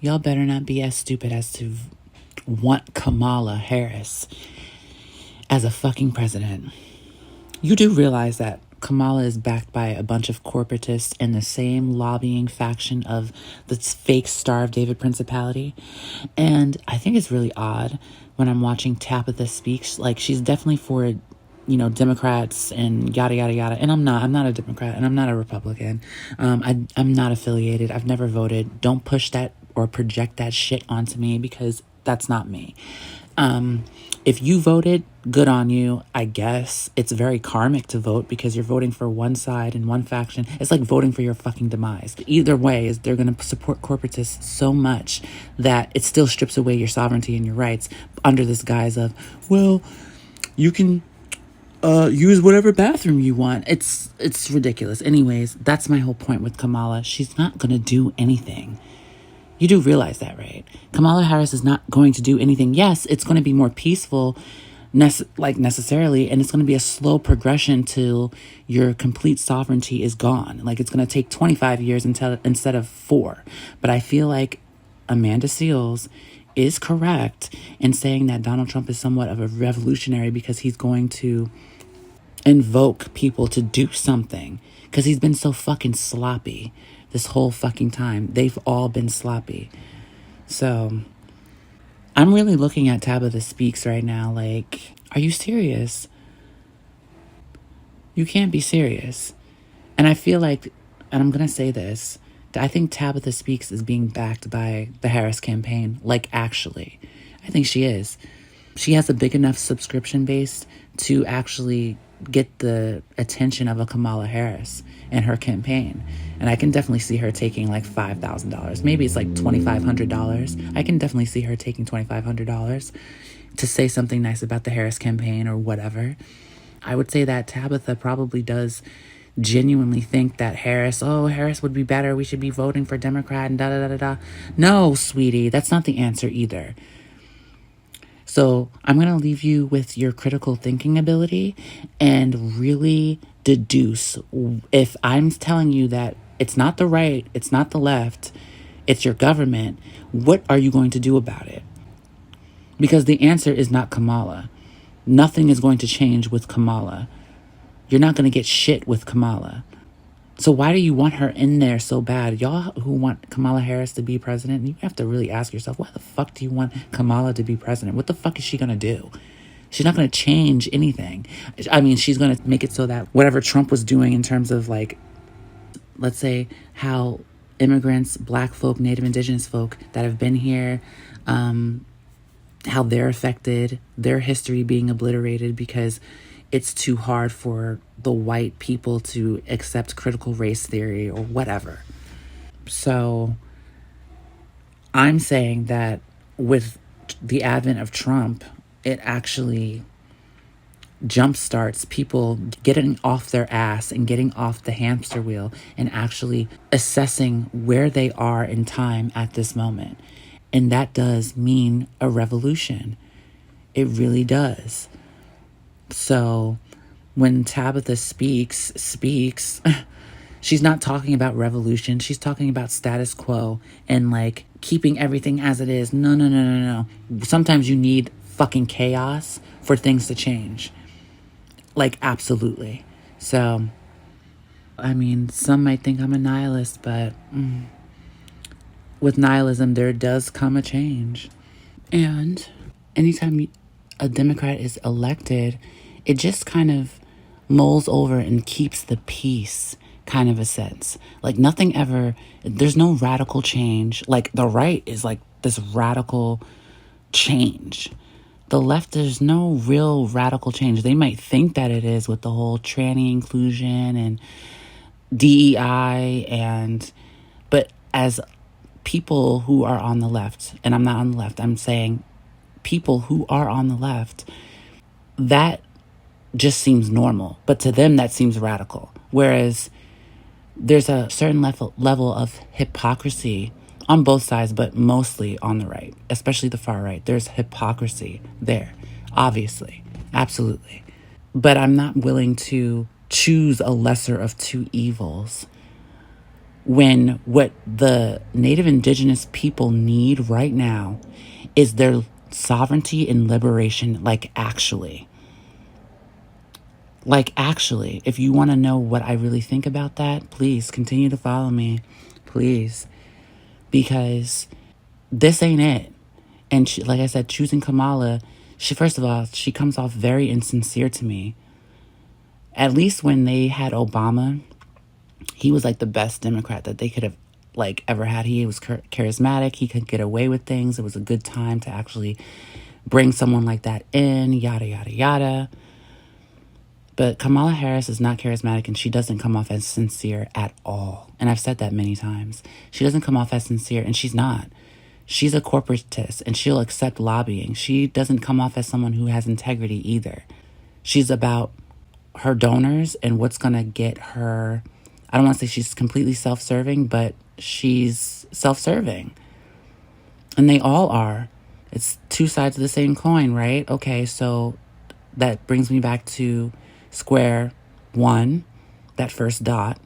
y'all better not be as stupid as to want Kamala Harris as a fucking president. You do realize that Kamala is backed by a bunch of corporatists in the same lobbying faction of the fake Star of David Principality. And I think it's really odd when I'm watching Tabitha speaks. Like, she's definitely for, Democrats and yada, yada, yada. And I'm not a Democrat and I'm not a Republican. I'm not affiliated. I've never voted. Don't push that or project that shit onto me because that's not me. If you voted, good on you, I guess. It's very karmic to vote because you're voting for one side and one faction. It's like voting for your fucking demise. Either way, is they're going to support corporatists so much that it still strips away your sovereignty and your rights under this guise of, well, you can use whatever bathroom you want. It's ridiculous. Anyways, that's my whole point with Kamala. She's not going to do anything. You do realize that, right? Kamala Harris is not going to do anything. Yes, it's going to be more peaceful, necessarily, and it's going to be a slow progression till your complete sovereignty is gone. Like, it's going to take 25 years instead of 4. But I feel like Amanda Seales is correct in saying that Donald Trump is somewhat of a revolutionary because he's going to invoke people to do something because he's been so fucking sloppy this whole fucking time. They've all been sloppy. So I'm really looking at Tabitha Speaks right now like, are you serious? You can't be serious. And I feel like, and I'm going to say this, I think Tabitha Speaks is being backed by the Harris campaign. Like, actually, I think she is. She has a big enough subscription base to actually get the attention of a Kamala Harris and her campaign. And I can definitely see her taking like $5,000. Maybe it's like $2,500. I can definitely see her taking $2,500 to say something nice about the Harris campaign or whatever. I would say that Tabitha probably does genuinely think that Harris would be better. We should be voting for Democrat and da-da-da-da-da. No, sweetie, that's not the answer either. So I'm going to leave you with your critical thinking ability and really deduce. If I'm telling you that it's not the right, it's not the left, it's your government, what are you going to do about it? Because the answer is not Kamala. Nothing is going to change with Kamala. You're not going to get shit with Kamala. So why do you want her in there so bad? Y'all who want Kamala Harris to be president, you have to really ask yourself, why the fuck do you want Kamala to be president? What the fuck is she going to do? She's not going to change anything. I mean, she's going to make it so that whatever Trump was doing in terms of, like, let's say how immigrants, black folk, native indigenous folk that have been here, how they're affected, their history being obliterated because it's too hard for the white people to accept critical race theory or whatever. So I'm saying that with the advent of Trump, it actually jumpstarts people getting off their ass and getting off the hamster wheel and actually assessing where they are in time at this moment. And that does mean a revolution. It really does. So when Tabitha speaks, she's not talking about revolution. She's talking about status quo and like keeping everything as it is. No. Sometimes you need fucking chaos for things to change. Like, absolutely. So, I mean, some might think I'm a nihilist, but with nihilism, there does come a change. And anytime a Democrat is elected, it just kind of mulls over and keeps the peace, kind of a sense. Like nothing ever, there's no radical change. Like the right is like this radical change. The left, there's no real radical change. They might think that it is with the whole tranny inclusion and DEI but as people who are on the left, and I'm not on the left, I'm saying people who are on the left, that just seems normal. But to them, that seems radical. Whereas there's a certain level of hypocrisy on both sides, but mostly on the right, especially the far right. There's hypocrisy there, obviously, absolutely. But I'm not willing to choose a lesser of two evils. when what the Native Indigenous people need right now is their sovereignty and liberation, like actually. Like actually, if you want to know what I really think about that, please continue to follow me, please. Because this ain't it. And she, like I said, choosing Kamala, first of all, she comes off very insincere to me. At least when they had Obama, he was like the best Democrat that they could have like ever had. He was charismatic. He could get away with things. It was a good time to actually bring someone like that in, yada, yada, yada. But Kamala Harris is not charismatic, and she doesn't come off as sincere at all. And I've said that many times. She doesn't come off as sincere, and she's not. She's a corporatist, and she'll accept lobbying. She doesn't come off as someone who has integrity either. She's about her donors and what's going to get her. I don't want to say she's completely self-serving, but she's self-serving. And they all are. It's two sides of the same coin, right? Okay, so that brings me back to square one, that first dot.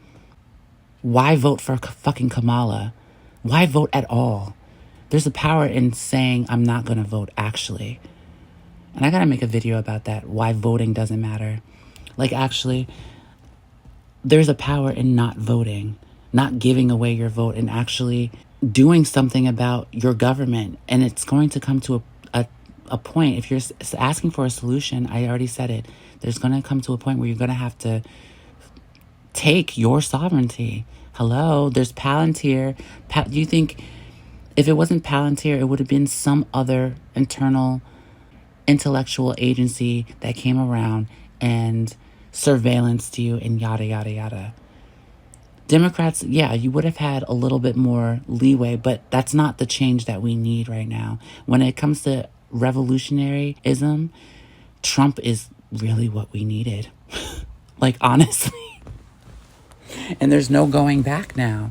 Why vote for fucking Kamala? Why vote at all? There's a power in saying I'm not going to vote, actually. And I got to make a video about that, why voting doesn't matter. Like, actually, there's a power in not voting, not giving away your vote, and actually doing something about your government. And it's going to come to a point, if you're asking for a solution, I already said it, there's going to come to a point where you're going to have to take your sovereignty. Hello, there's Palantir. Do you think if it wasn't Palantir, it would have been some other internal intellectual agency that came around and surveillanced you and yada, yada, yada? Democrats, yeah, you would have had a little bit more leeway, but that's not the change that we need right now. When it comes to revolutionaryism, Trump is really what we needed. Like, honestly. And there's no going back now.